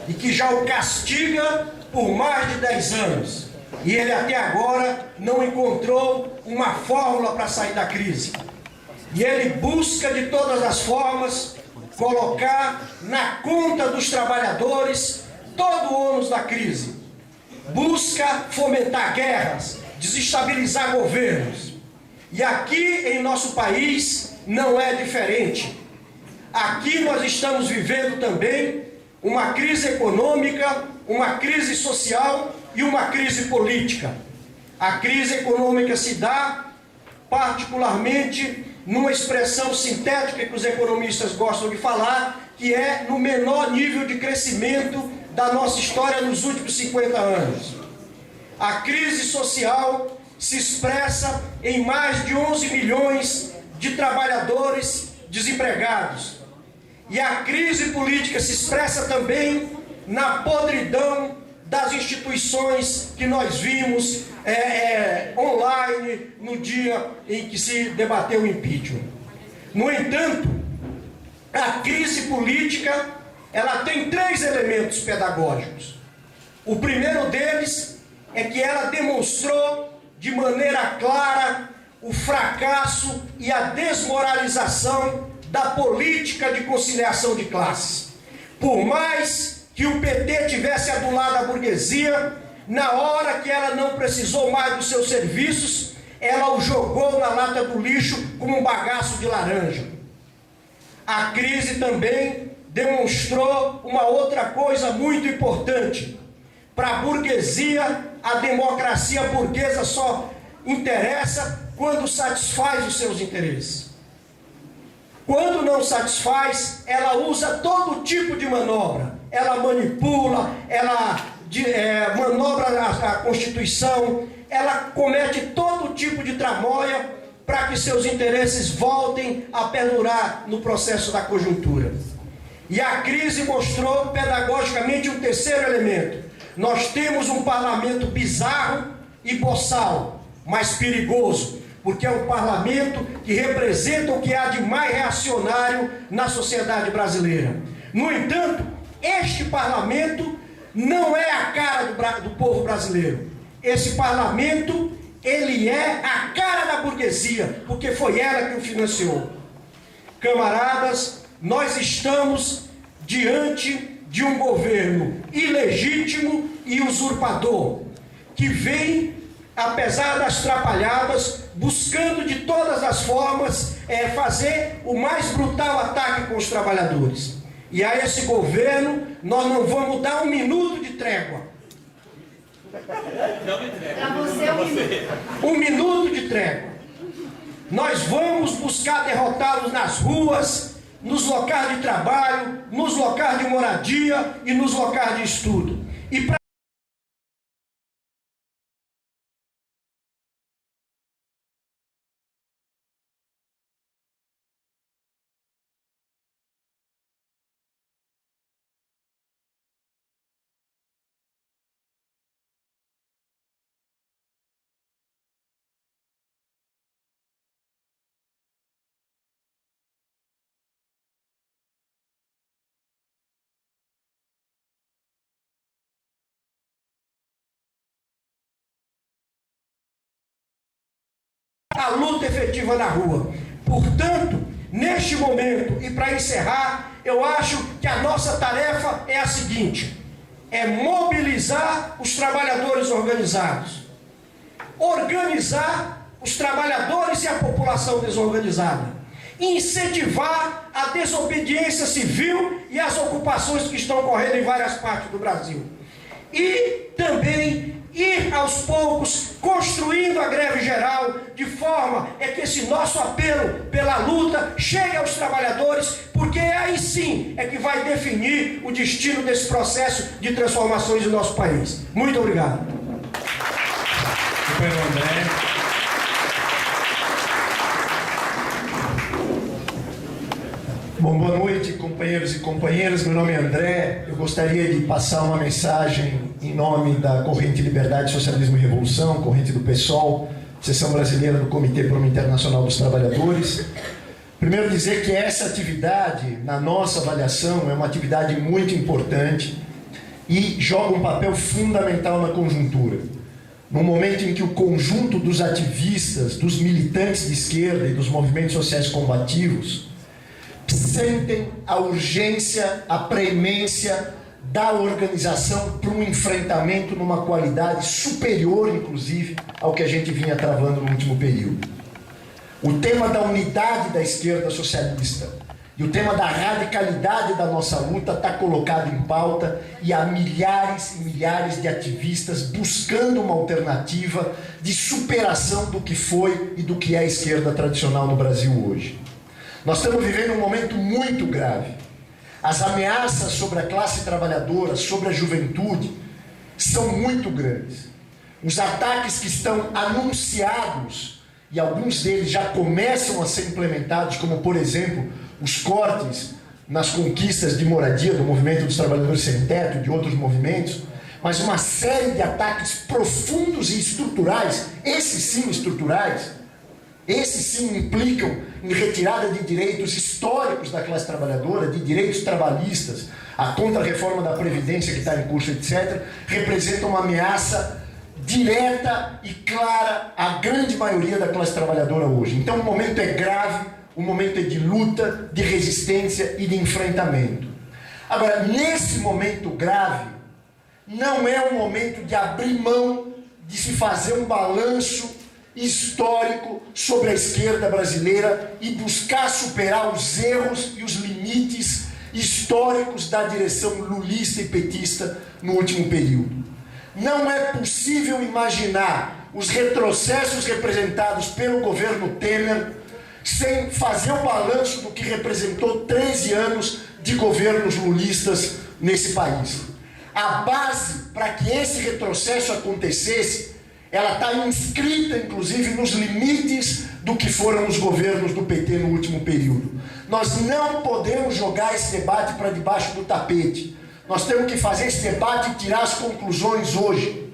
e que já o castiga por mais de 10 anos. E ele até agora não encontrou uma fórmula para sair da crise. E ele busca de todas as formas colocar na conta dos trabalhadores todo o ônus da crise. Busca fomentar guerras, desestabilizar governos. E aqui em nosso país não é diferente. Aqui nós estamos vivendo também uma crise econômica, uma crise social e uma crise política. A crise econômica se dá particularmente numa expressão sintética que os economistas gostam de falar, que é no menor nível de crescimento da nossa história nos últimos 50 anos. A crise social se expressa em mais de 11 milhões de trabalhadores desempregados. E a crise política se expressa também na podridão das instituições que nós vimos online no dia em que se debateu o impeachment. No entanto, a crise política ela tem 3 elementos pedagógicos. O primeiro deles é que ela demonstrou de maneira clara o fracasso e a desmoralização da política de conciliação de classes. Por mais que o PT tivesse adulado a burguesia, na hora que ela não precisou mais dos seus serviços, ela o jogou na lata do lixo como um bagaço de laranja. A crise também demonstrou uma outra coisa muito importante. Para a burguesia, a democracia burguesa só interessa quando satisfaz os seus interesses. Quando não satisfaz, ela usa todo tipo de manobra. Ela manipula, ela manobra a Constituição, ela comete todo tipo de tramóia para que seus interesses voltem a perdurar no processo da conjuntura. E a crise mostrou pedagogicamente um terceiro elemento. Nós temos um parlamento bizarro e boçal, mas perigoso, porque é um parlamento que representa o que há de mais reacionário na sociedade brasileira. No entanto, este parlamento não é a cara do povo brasileiro. Esse parlamento, ele é a cara da burguesia, porque foi ela que o financiou. Camaradas, nós estamos diante de um governo ilegítimo e usurpador, que vem, apesar das trapalhadas, buscando de todas as formas fazer o mais brutal ataque com os trabalhadores. E a esse governo nós não vamos dar 1 minuto de trégua. Para você, 1 minuto de trégua. Nós vamos buscar derrotá-los nas ruas, nos locais de trabalho, nos locais de moradia e nos locais de estudo. E para a luta efetiva na rua. Portanto, neste momento, e para encerrar, eu acho que a nossa tarefa é a seguinte: é mobilizar os trabalhadores organizados, organizar os trabalhadores e a população desorganizada, incentivar a desobediência civil e as ocupações que estão ocorrendo em várias partes do Brasil, e também ir aos poucos construindo a greve geral, de forma que esse nosso apelo pela luta chegue aos trabalhadores, porque aí sim é que vai definir o destino desse processo de transformações do nosso país. Muito obrigado. Companheiro André. Bom, boa noite, companheiros e companheiras. Meu nome é André. Eu gostaria de passar uma mensagem em nome da Corrente Liberdade, Socialismo e Revolução, corrente do PSOL, Seção Brasileira do Comitê Promo Internacional dos Trabalhadores. Primeiro dizer que essa atividade, na nossa avaliação, é uma atividade muito importante. e joga um papel fundamental na conjuntura. No momento em que o conjunto dos ativistas, dos militantes de esquerda e dos movimentos sociais combativos sentem a urgência, a preemência da organização para um enfrentamento numa qualidade superior, inclusive, ao que a gente vinha travando no último período. O tema da unidade da esquerda socialista e o tema da radicalidade da nossa luta está colocado em pauta, e há milhares e milhares de ativistas buscando uma alternativa de superação do que foi e do que é a esquerda tradicional no Brasil hoje. Nós estamos vivendo um momento muito grave. As ameaças sobre a classe trabalhadora, sobre a juventude, são muito grandes. Os ataques que estão anunciados, e alguns deles já começam a ser implementados, como, por exemplo, os cortes nas conquistas de moradia do movimento dos trabalhadores sem teto e de outros movimentos, mas uma série de ataques profundos e estruturais, esses sim estruturais, esses sim implicam em retirada de direitos históricos da classe trabalhadora, de direitos trabalhistas, a contra-reforma da Previdência que está em curso, etc., representam uma ameaça direta e clara à grande maioria da classe trabalhadora hoje. Então o momento é grave, o momento é de luta, de resistência e de enfrentamento. Agora, nesse momento grave, não é um momento de abrir mão de se fazer um balanço histórico sobre a esquerda brasileira e buscar superar os erros e os limites históricos da direção lulista e petista no último período. Não é possível imaginar os retrocessos representados pelo governo Temer sem fazer o balanço do que representou 13 anos de governos lulistas nesse país. A base para que esse retrocesso acontecesse, ela está inscrita, inclusive, nos limites do que foram os governos do PT no último período. Nós não podemos jogar esse debate para debaixo do tapete. Nós temos que fazer esse debate e tirar as conclusões hoje.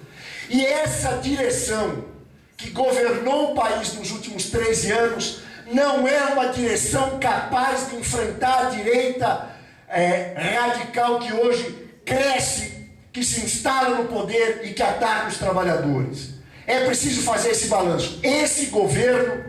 E essa direção que governou o país nos últimos 13 anos não é uma direção capaz de enfrentar a direita radical que hoje cresce, que se instala no poder e que ataca os trabalhadores. É preciso fazer esse balanço. Esse governo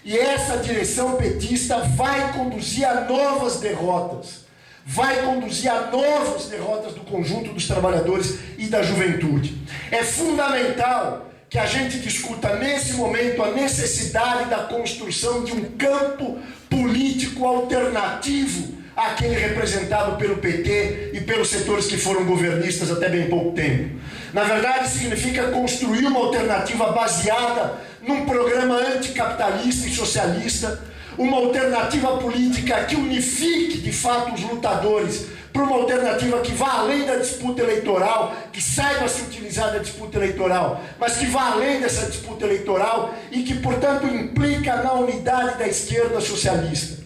e essa direção petista vai conduzir a novas derrotas. Vai conduzir a novas derrotas do conjunto dos trabalhadores e da juventude. É fundamental que a gente discuta nesse momento a necessidade da construção de um campo político alternativo àquele representado pelo PT e pelos setores que foram governistas até bem pouco tempo. Na verdade, significa construir uma alternativa baseada num programa anticapitalista e socialista, uma alternativa política que unifique de fato os lutadores para uma alternativa que vá além da disputa eleitoral, que saiba se utilizar da disputa eleitoral, mas que vá além dessa disputa eleitoral e que, portanto, implica na unidade da esquerda socialista.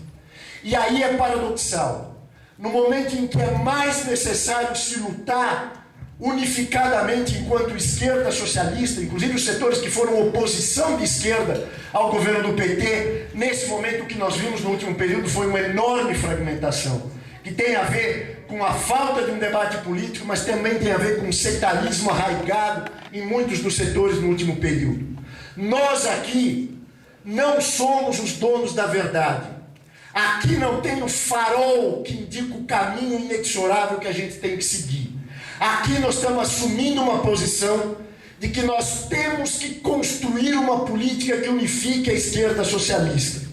E aí é paradoxal. No momento em que é mais necessário se lutar unificadamente enquanto esquerda socialista, inclusive os setores que foram oposição de esquerda ao governo do PT, nesse momento o que nós vimos no último período foi uma enorme fragmentação, que tem a ver com a falta de um debate político, mas também tem a ver com um sectarismo arraigado em muitos dos setores no último período. Nós aqui não somos os donos da verdade. Aqui não tem o farol que indica o caminho inexorável que a gente tem que seguir. Aqui nós estamos assumindo uma posição de que nós temos que construir uma política que unifique a esquerda socialista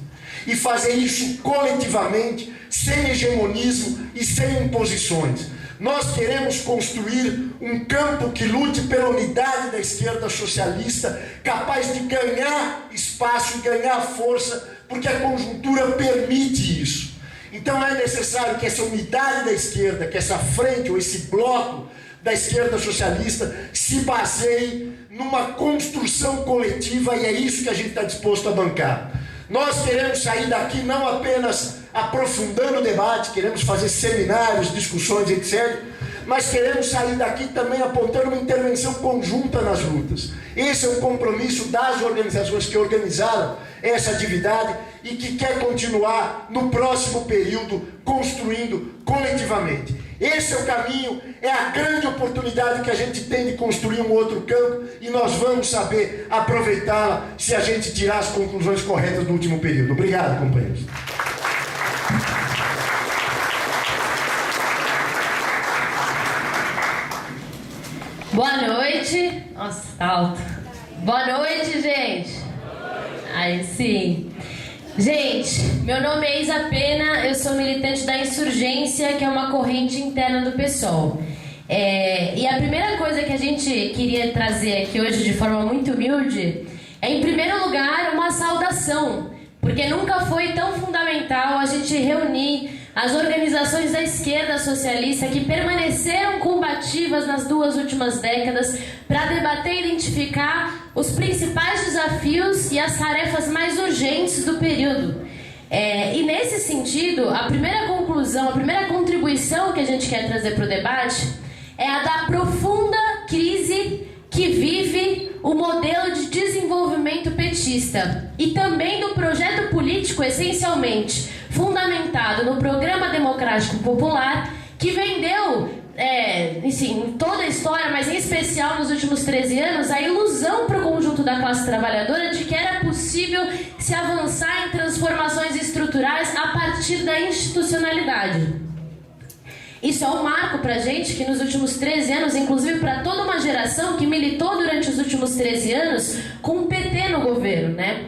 e fazer isso coletivamente, sem hegemonismo e sem imposições. Nós queremos construir um campo que lute pela unidade da esquerda socialista, capaz de ganhar espaço e ganhar força, porque a conjuntura permite isso. Então é necessário que essa unidade da esquerda, que essa frente ou esse bloco da esquerda socialista se baseie numa construção coletiva, e é isso que a gente está disposto a bancar. Nós queremos sair daqui não apenas aprofundando o debate, queremos fazer seminários, discussões, etc., mas queremos sair daqui também apontando uma intervenção conjunta nas lutas. Esse é um compromisso das organizações que organizaram essa atividade e que quer continuar no próximo período construindo coletivamente. Esse é o caminho, é a grande oportunidade que a gente tem de construir um outro campo, e nós vamos saber aproveitá-la se a gente tirar as conclusões corretas do último período. Obrigado, companheiros. Boa noite. Nossa, tá alto. Boa noite, gente. Aí sim. Gente, meu nome é Isa Pena, eu sou militante da Insurgência, que é uma corrente interna do PSOL. E a primeira coisa que a gente queria trazer aqui hoje de forma muito humilde é, em primeiro lugar, uma saudação, porque nunca foi tão fundamental a gente reunir as organizações da esquerda socialista que permaneceram combativas nas 2 últimas décadas para debater e identificar os principais desafios e as tarefas mais urgentes do período. E nesse sentido, a primeira conclusão, a primeira contribuição que a gente quer trazer para o debate é a da profunda crise que vive o modelo de desenvolvimento petista e também do projeto político essencialmente fundamentado no Programa Democrático Popular, que vendeu, em toda a história, mas em especial nos últimos 13 anos, a ilusão para o conjunto da classe trabalhadora de que era possível se avançar em transformações estruturais a partir da institucionalidade. Isso é um marco para a gente que nos últimos 13 anos, inclusive para toda uma geração que militou durante os últimos 13 anos com o PT no governo, né?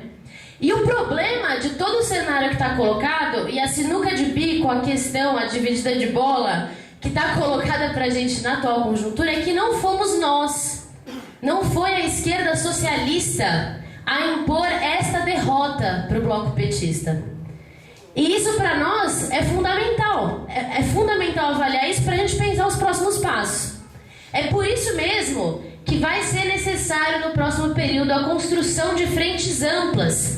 E o problema de todo o cenário que está colocado, e a sinuca de bico, a questão, a dividida de bola que está colocada para a gente na atual conjuntura, é que não fomos nós, não foi a esquerda socialista a impor esta derrota para o bloco petista. E isso para nós é fundamental. É fundamental avaliar isso para a gente pensar os próximos passos. É por isso mesmo que vai ser necessário no próximo período a construção de frentes amplas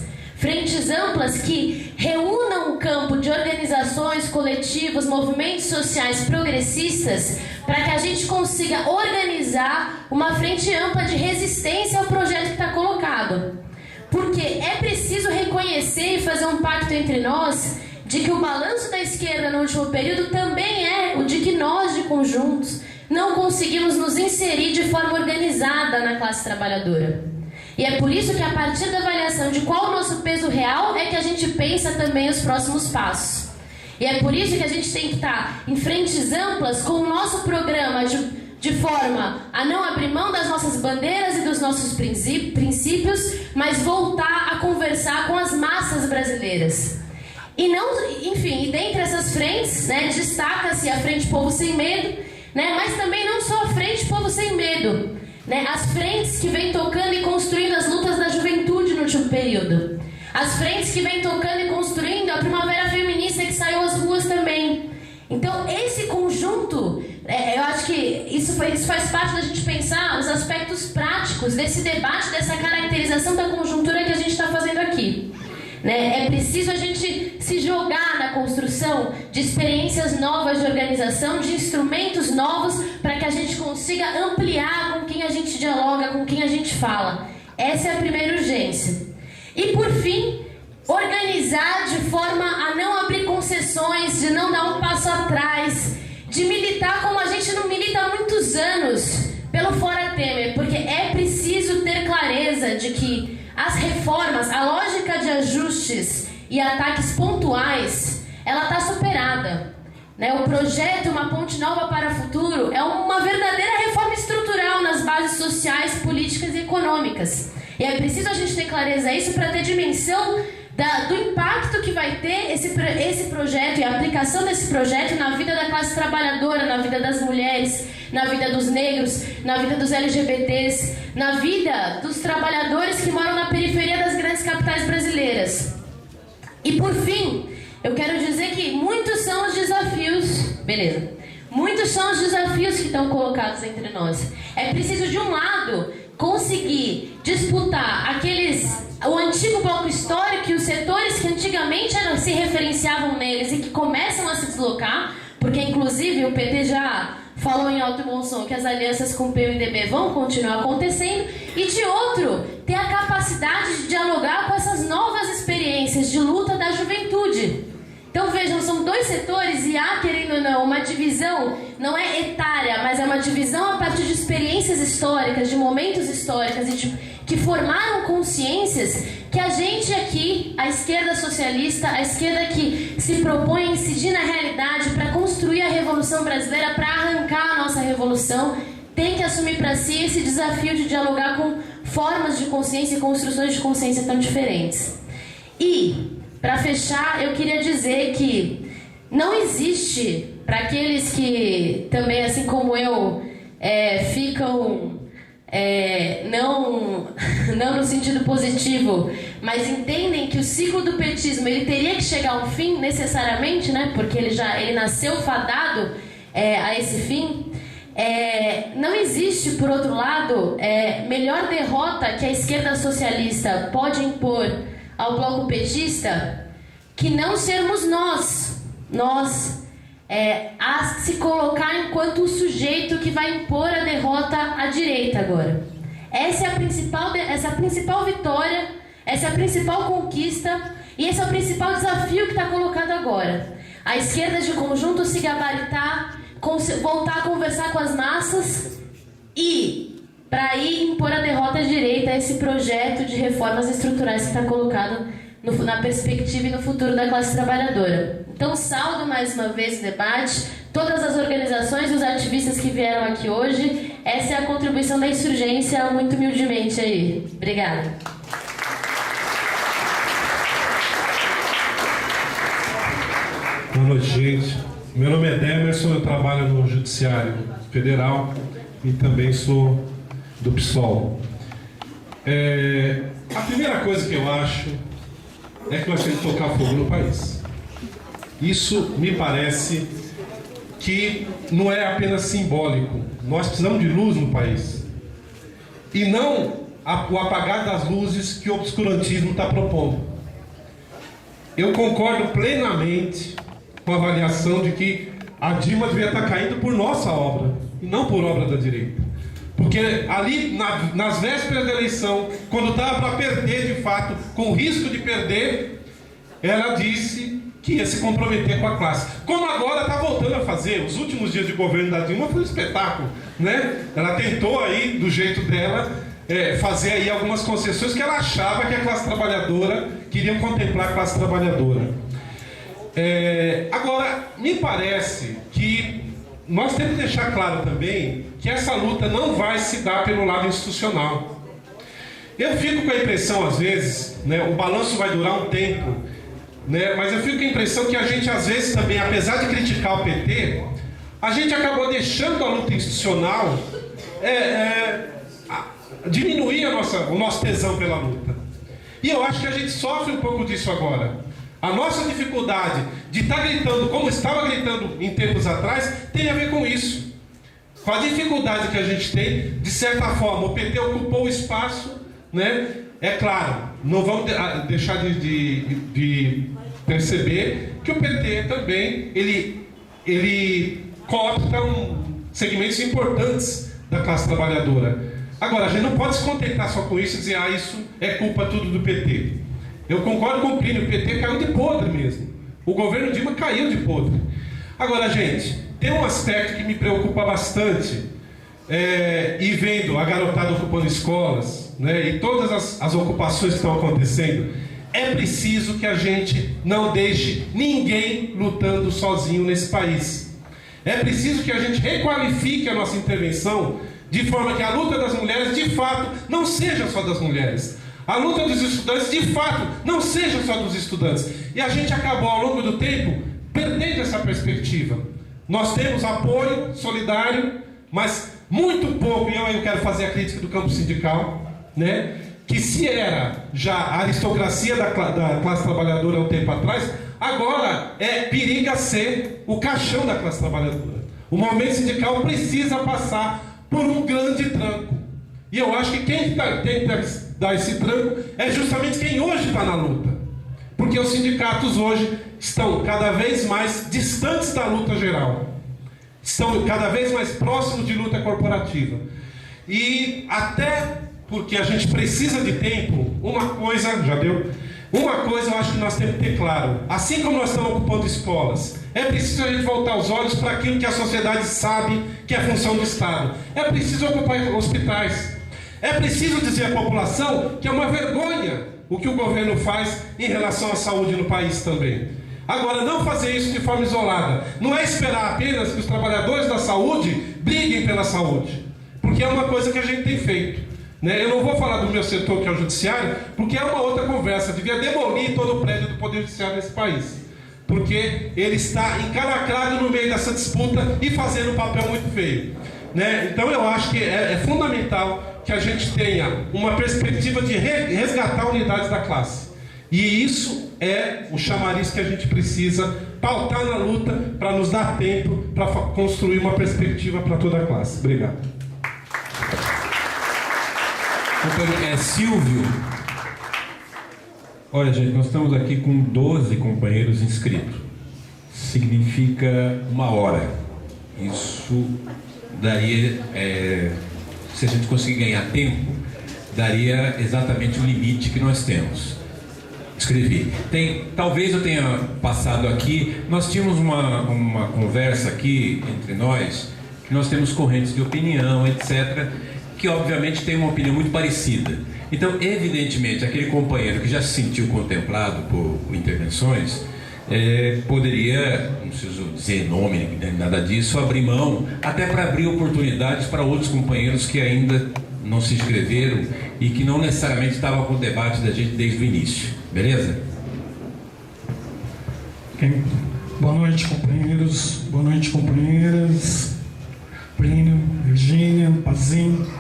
que reúnam o campo de organizações, coletivos, movimentos sociais progressistas para que a gente consiga organizar uma frente ampla de resistência ao projeto que está colocado. Porque é preciso reconhecer e fazer um pacto entre nós de que o balanço da esquerda no último período também é o de que nós, de conjuntos, não conseguimos nos inserir de forma organizada na classe trabalhadora. E é por isso que, a partir da avaliação de qual o nosso peso real, é que a gente pensa também os próximos passos. E é por isso que a gente tem que estar em frentes amplas com o nosso programa de forma a não abrir mão das nossas bandeiras e dos nossos princípios, mas voltar a conversar com as massas brasileiras. E dentre essas frentes, né, destaca-se a Frente Povo Sem Medo, né, mas também não só a Frente Povo Sem Medo, né, as frentes que vêm tocando e construindo as lutas da juventude no último período, as frentes que vêm tocando e construindo a primavera feminista que saiu às ruas também. Então, esse conjunto, eu acho que isso faz parte da gente pensar os aspectos práticos desse debate, dessa caracterização da conjuntura que a gente está fazendo aqui. Né? É preciso a gente se jogar na construção de experiências novas de organização, de instrumentos novos, para que a gente consiga ampliar com quem a gente dialoga, com quem a gente fala. Essa é a primeira urgência. E, por fim, organizar de forma a não abrir concessões, de não dar um passo atrás, de militar como a gente não milita há muitos anos pelo Fora Temer, porque é preciso ter clareza de que as reformas, a lógica de ajustes e ataques pontuais, ela está superada. Né? O projeto Uma Ponte Nova para o Futuro é uma verdadeira reforma estrutural nas bases sociais, políticas e econômicas. E é preciso a gente ter clareza disso para ter dimensão do impacto que vai ter esse projeto e a aplicação desse projeto na vida da classe trabalhadora, na vida das mulheres, na vida dos negros, na vida dos LGBTs, na vida dos trabalhadores que moram na periferia das grandes capitais brasileiras. E por fim, eu quero dizer que muitos são os desafios, muitos são os desafios que estão colocados entre nós. É preciso, de um lado, conseguir disputar o antigo bloco histórico e os setores que antigamente se referenciavam neles e que começam a se deslocar, porque inclusive o PT já falou em alto e bom som que as alianças com o PMDB vão continuar acontecendo, e de outro, ter a capacidade de dialogar com essas novas experiências de luta da juventude, Então vejam, são dois setores e há, querendo ou não, uma divisão, não é etária, mas é uma divisão a partir de experiências históricas, de momentos históricos e que formaram consciências que a gente aqui, a esquerda socialista, a esquerda que se propõe a incidir na realidade para construir a Revolução Brasileira, para arrancar a nossa revolução, tem que assumir para si esse desafio de dialogar com formas de consciência e construções de consciência tão diferentes. E, para fechar, eu queria dizer que não existe, para aqueles que também, assim como eu, ficam... não no sentido positivo, mas entendem que o ciclo do petismo ele teria que chegar a um fim necessariamente, né? Porque ele nasceu fadado a esse fim. Não existe, por outro lado, melhor derrota que a esquerda socialista pode impor ao bloco petista que não sermos nós a se colocar enquanto o sujeito que vai impor a derrota à direita agora. Essa é a principal vitória, essa é a principal conquista e esse é o principal desafio que está colocado agora. A esquerda de conjunto se gabaritar, voltar a conversar com as massas e, para ir impor a derrota à direita, esse projeto de reformas estruturais que está colocado na perspectiva e no futuro da classe trabalhadora. Então, saldo mais uma vez o debate, todas as organizações e os ativistas que vieram aqui hoje. Essa é a contribuição da insurgência, muito humildemente aí. Obrigada. Boa noite, gente. Meu nome é Demerson, eu trabalho no Judiciário Federal e também sou do PSOL. A primeira coisa que eu acho é que nós temos que tocar fogo no país. Isso me parece que não é apenas simbólico. Nós precisamos de luz no país. E não o apagar das luzes que o obscurantismo está propondo. Eu concordo plenamente com a avaliação de que a Dilma devia estar caindo por nossa obra, e não por obra da direita. Porque ali, nas vésperas da eleição, quando estava para perder de fato, com risco de perder, ela disse que ia se comprometer com a classe. Como agora está voltando a fazer. Os últimos dias de governo da Dilma foi um espetáculo, né? Ela tentou aí, do jeito dela, fazer aí algumas concessões que ela achava que a classe trabalhadora, queriam contemplar a classe trabalhadora. Agora, me parece que nós temos que deixar claro também que essa luta não vai se dar pelo lado institucional. Eu fico com a impressão, às vezes, né, o balanço vai durar um tempo, né, mas eu fico com a impressão que a gente, às vezes, também, apesar de criticar o PT, a gente acabou deixando a luta institucional diminuir o nosso tesão pela luta. E eu acho que a gente sofre um pouco disso agora. A nossa dificuldade de estar gritando como estava gritando em tempos atrás tem a ver com isso. Com a dificuldade que a gente tem, de certa forma, o PT ocupou o espaço, né? É claro, não vamos deixar de perceber que o PT também, ele coopta segmentos importantes da classe trabalhadora. Agora, a gente não pode se contentar só com isso e dizer, isso é culpa tudo do PT. Eu concordo com o Plínio, o PT caiu de podre mesmo. O governo Dilma caiu de podre. Agora, gente, tem um aspecto que me preocupa bastante, e vendo a garotada ocupando escolas, né, e todas as ocupações que estão acontecendo, é preciso que a gente não deixe ninguém lutando sozinho nesse país. É preciso que a gente requalifique a nossa intervenção de forma que a luta das mulheres, de fato, não seja só das mulheres. A luta dos estudantes, de fato, não seja só dos estudantes. E a gente acabou, ao longo do tempo, perdendo essa perspectiva. Nós temos apoio solidário, mas muito pouco, e eu quero fazer a crítica do campo sindical, né? Que se era já a aristocracia da classe trabalhadora há um tempo atrás, agora periga ser o caixão da classe trabalhadora. O movimento sindical precisa passar por um grande tranco. E eu acho que quem tem que dar esse tranco é justamente quem hoje está na luta. Porque os sindicatos hoje estão cada vez mais distantes da luta geral. Estão cada vez mais próximos de luta corporativa. E até porque a gente precisa de tempo, uma coisa, já deu, Uma coisa eu acho que nós temos que ter claro: assim como nós estamos ocupando escolas, é preciso a gente voltar os olhos para aquilo que a sociedade sabe que é função do Estado. É preciso ocupar hospitais. É preciso dizer à população que é uma vergonha o que o governo faz em relação à saúde no país também. Agora, não fazer isso de forma isolada. Não é esperar apenas que os trabalhadores da saúde briguem pela saúde, porque é uma coisa que a gente tem feito. Eu não vou falar do meu setor, que é o judiciário, porque é uma outra conversa. Devia demolir todo o prédio do Poder Judiciário nesse país, porque ele está encalacrado no meio dessa disputa e fazendo um papel muito feio. Então eu acho que é fundamental que a gente tenha uma perspectiva de resgatar unidades da classe. E isso é o chamariz que a gente precisa pautar na luta para nos dar tempo para construir uma perspectiva para toda a classe. Obrigado. Silvio. Olha, gente, nós estamos aqui com 12 companheiros inscritos. Significa 1 hora. Isso daria, se a gente conseguir ganhar tempo, daria exatamente o limite que nós temos. Escrevi. Talvez eu tenha passado aqui, nós tínhamos uma conversa aqui entre nós, que nós temos correntes de opinião, etc., que obviamente tem uma opinião muito parecida. Então, evidentemente, aquele companheiro que já se sentiu contemplado por intervenções, poderia, não preciso dizer nome, nada disso, abrir mão, até para abrir oportunidades para outros companheiros que ainda não se inscreveram e que não necessariamente estavam com o debate da gente desde o início. Beleza? Boa noite, companheiros. Boa noite, companheiras. Plínio, Virgínia, Pazinho.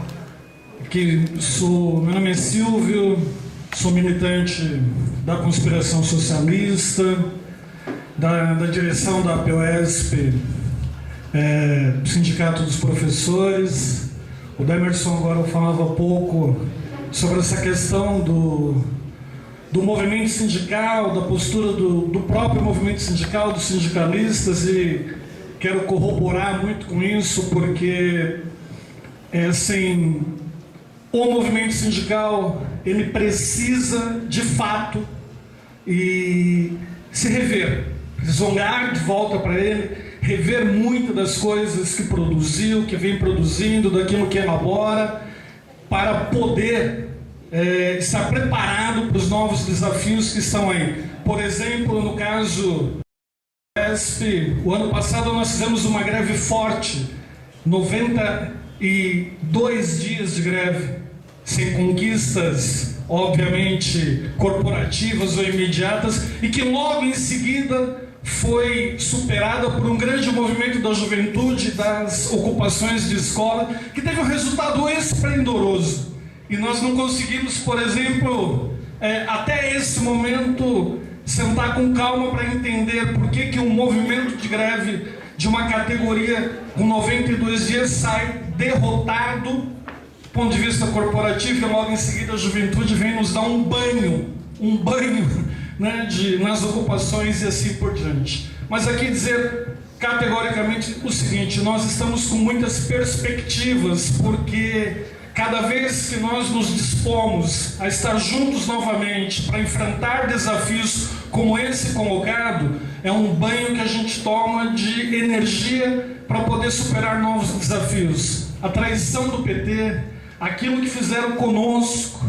Meu nome é Silvio, sou militante da conspiração socialista, da direção da APOESP, Sindicato dos Professores. O Demerson agora falava pouco sobre essa questão do movimento sindical, da postura do próprio movimento sindical, dos sindicalistas, e quero corroborar muito com isso, porque assim, o movimento sindical, ele precisa, de fato, e se rever, olhar de volta para ele, rever muitas das coisas que produziu, que vem produzindo, daquilo que elabora, para poder estar preparado para os novos desafios que estão aí. Por exemplo, no caso do ESP, o ano passado nós fizemos uma greve forte, 92 dias de greve, sem conquistas, obviamente, corporativas ou imediatas, e que logo em seguida foi superada por um grande movimento da juventude, das ocupações de escola, que teve um resultado esplendoroso. E nós não conseguimos, por exemplo, até esse momento, sentar com calma para entender por que um movimento de greve de uma categoria com 92 dias sai derrotado do ponto de vista corporativo, e logo em seguida a juventude vem nos dar um banho, né, nas ocupações e assim por diante. Mas aqui dizer categoricamente o seguinte: nós estamos com muitas perspectivas, porque cada vez que nós nos dispomos a estar juntos novamente para enfrentar desafios como esse colocado, é um banho que a gente toma de energia para poder superar novos desafios. A traição do PT, aquilo que fizeram conosco,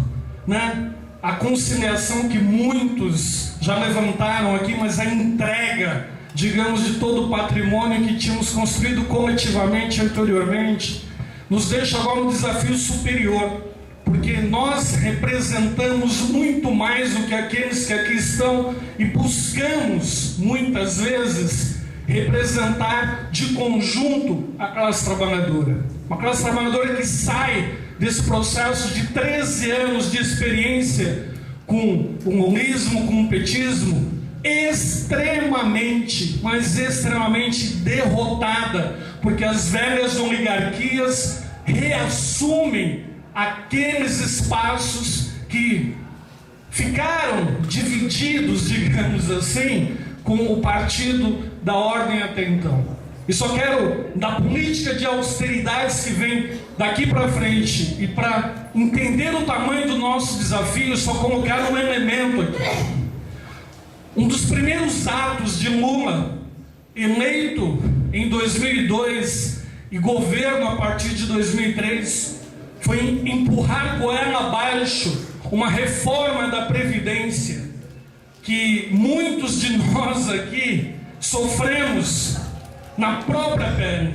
né? A conciliação que muitos já levantaram aqui, mas a entrega, digamos, de todo o patrimônio que tínhamos construído coletivamente anteriormente, nos deixa agora um desafio superior, porque nós representamos muito mais do que aqueles que aqui estão e buscamos, muitas vezes, representar de conjunto a classe trabalhadora. Uma classe trabalhadora que sai desse processo de 13 anos de experiência com o comunismo, com o petismo, extremamente, mas extremamente derrotada, porque as velhas oligarquias reassumem aqueles espaços que ficaram divididos, digamos assim, com o partido da ordem até então. E só quero, da política de austeridades que vem daqui para frente, e para entender o tamanho do nosso desafio, só colocar um elemento aqui. Um dos primeiros atos de Lula, eleito em 2002 e governo a partir de 2003, foi empurrar goela abaixo uma reforma da Previdência que muitos de nós aqui sofremos na própria pele.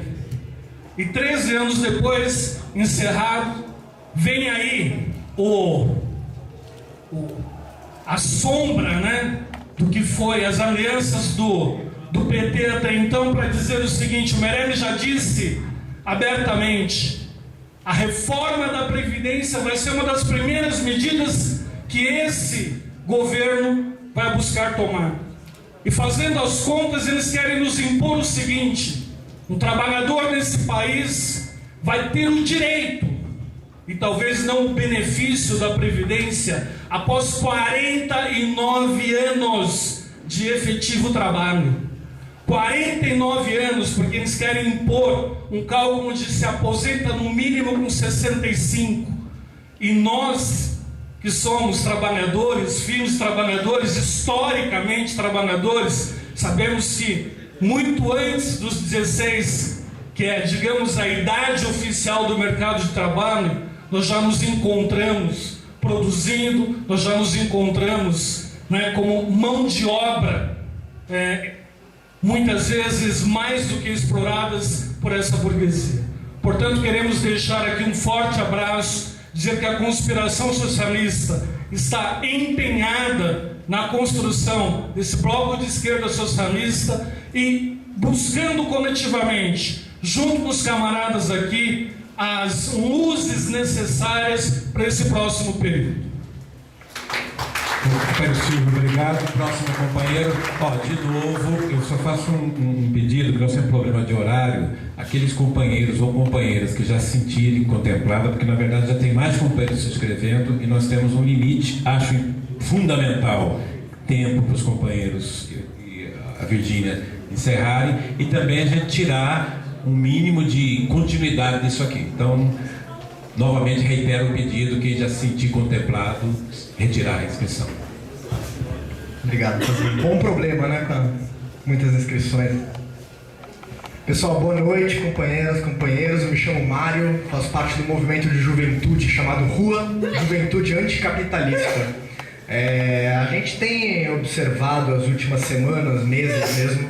E 13 anos depois, encerrado, vem aí a sombra, né, do que foi as alianças do PT até então, para dizer o seguinte: o Meirelles já disse abertamente, a reforma da Previdência vai ser uma das primeiras medidas que esse governo vai buscar tomar. E fazendo as contas, eles querem nos impor o seguinte: um trabalhador nesse país vai ter o direito, e talvez não o benefício da Previdência, após 49 anos de efetivo trabalho. 49 anos, porque eles querem impor um cálculo de se aposenta no mínimo com 65. E nós, que somos trabalhadores, filhos de trabalhadores, historicamente trabalhadores, sabemos que muito antes dos 16, que é, digamos, a idade oficial do mercado de trabalho, nós já nos encontramos produzindo, nós já nos encontramos, né, como mão de obra, muitas vezes mais do que exploradas por essa burguesia. Portanto, queremos deixar aqui um forte abraço, dizer que a conspiração socialista está empenhada na construção desse bloco de esquerda socialista e buscando coletivamente, junto com os camaradas aqui, as luzes necessárias para esse próximo período. Companheiro Silvio, obrigado. Próximo companheiro. De novo, eu só faço um pedido, que nós temos problema de horário. Aqueles companheiros ou companheiras que já se sentirem contempladas, porque na verdade já tem mais companheiros se inscrevendo e nós temos um limite, acho fundamental, tempo para os companheiros e a Virgínia encerrarem, e também a gente tirar um mínimo de continuidade disso aqui. Então, novamente reitero o pedido, que já se sentir contemplado, retirar a inscrição. Obrigado. Bom problema, né, com muitas inscrições. Pessoal, boa noite, companheiras, companheiros. Eu me chamo Mário, faço parte do movimento de juventude chamado RUA, Juventude Anticapitalista. A gente tem observado as últimas semanas, meses mesmo,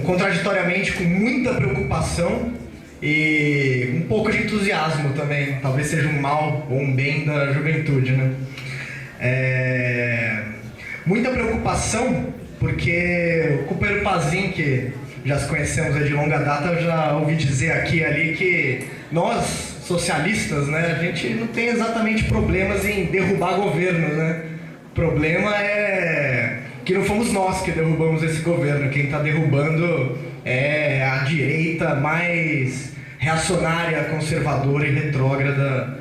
contraditoriamente com muita preocupação e um pouco de entusiasmo também, talvez seja um mal ou um bem da juventude, né? Muita preocupação, porque o companheiro Pazin, que já se conhecemos de longa data, eu já ouvi dizer aqui e ali que nós, socialistas, né, a gente não tem exatamente problemas em derrubar governos, né? O problema é que não fomos nós que derrubamos esse governo, quem está derrubando é a direita mais reacionária, conservadora e retrógrada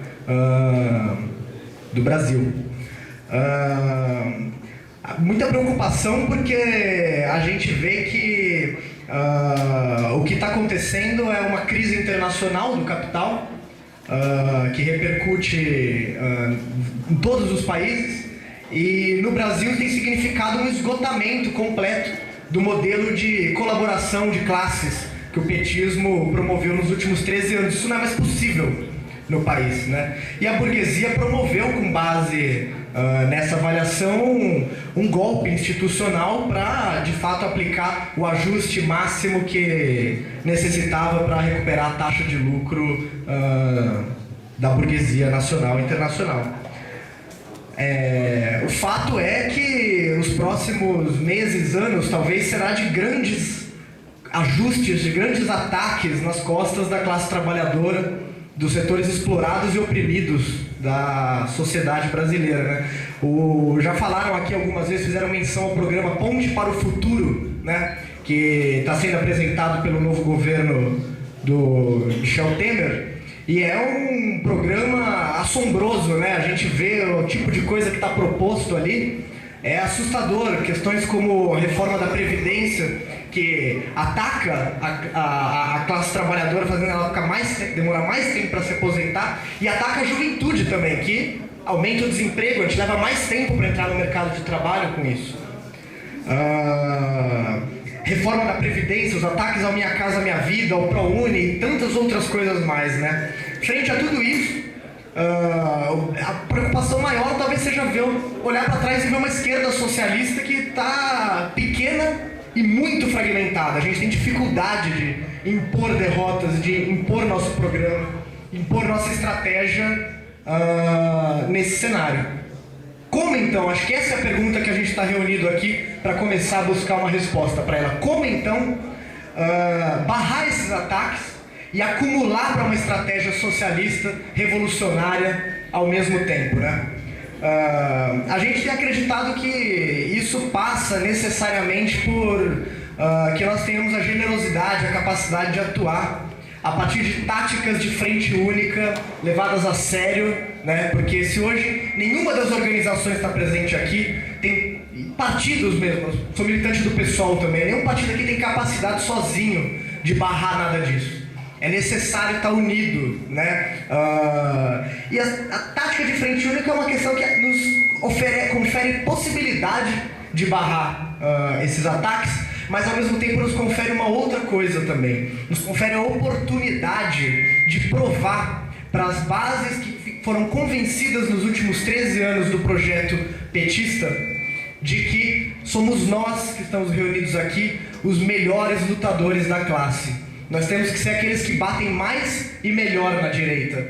do Brasil. Muita preocupação porque a gente vê que o que está acontecendo é uma crise internacional do capital que repercute em todos os países, e no Brasil tem significado um esgotamento completo do modelo de colaboração de classes que o petismo promoveu nos últimos 13 anos. Isso não é mais possível no país, né? E a burguesia promoveu, com base nessa avaliação, um golpe institucional para, de fato, aplicar o ajuste máximo que necessitava para recuperar a taxa de lucro da burguesia nacional e internacional. O fato é que os próximos meses, anos, talvez será de grandes ajustes, de grandes ataques nas costas da classe trabalhadora, dos setores explorados e oprimidos da sociedade brasileira, né? Já falaram aqui algumas vezes, fizeram menção ao programa Ponte para o Futuro, né? Que está sendo apresentado pelo novo governo do Michel Temer. E é um programa assombroso, né? A gente vê o tipo de coisa que está proposto ali. É assustador. Questões como a reforma da Previdência, que ataca a classe trabalhadora, fazendo ela demorar mais tempo para se aposentar, e ataca a juventude também, que aumenta o desemprego, a gente leva mais tempo para entrar no mercado de trabalho com isso. Reforma da Previdência, os ataques ao Minha Casa Minha Vida, ao ProUni e tantas outras coisas mais, né? Frente a tudo isso, a preocupação maior talvez seja olhar para trás e ver uma esquerda socialista que está pequena e muito fragmentada. A gente tem dificuldade de impor derrotas, de impor nosso programa, impor nossa estratégia nesse cenário. Como então? Acho que essa é a pergunta que a gente está reunido aqui para começar a buscar uma resposta para ela. Como então barrar esses ataques e acumular para uma estratégia socialista, revolucionária ao mesmo tempo, né? A gente tem acreditado que isso passa necessariamente por que nós tenhamos a generosidade, a capacidade de atuar a partir de táticas de frente única, levadas a sério, né? Porque se hoje nenhuma das organizações está presente aqui, tem partidos mesmo, sou militante do PSOL também, nenhum partido aqui tem capacidade sozinho de barrar nada disso. É necessário estar unido, né? E a tática de frente única é uma questão que nos confere possibilidade de barrar esses ataques, mas ao mesmo tempo nos confere uma outra coisa também. Nos confere a oportunidade de provar para as bases que foram convencidas nos últimos 13 anos do projeto petista de que somos nós que estamos reunidos aqui os melhores lutadores da classe. Nós temos que ser aqueles que batem mais e melhor na direita.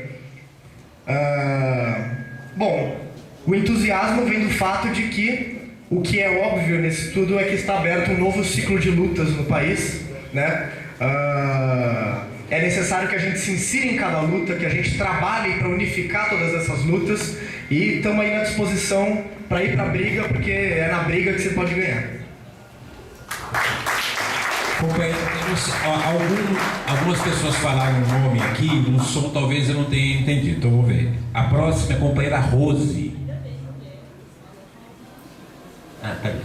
Bom, o entusiasmo vem do fato de que o que é óbvio nesse tudo é que está aberto um novo ciclo de lutas no país, né? É necessário que a gente se insira em cada luta, que a gente trabalhe para unificar todas essas lutas, e estamos aí à disposição para ir para a briga, porque é na briga que você pode ganhar. Companheiros, algumas pessoas falaram um nome aqui, no som talvez eu não tenha entendido, então vou ver. A próxima é a companheira Rose. Tá aí.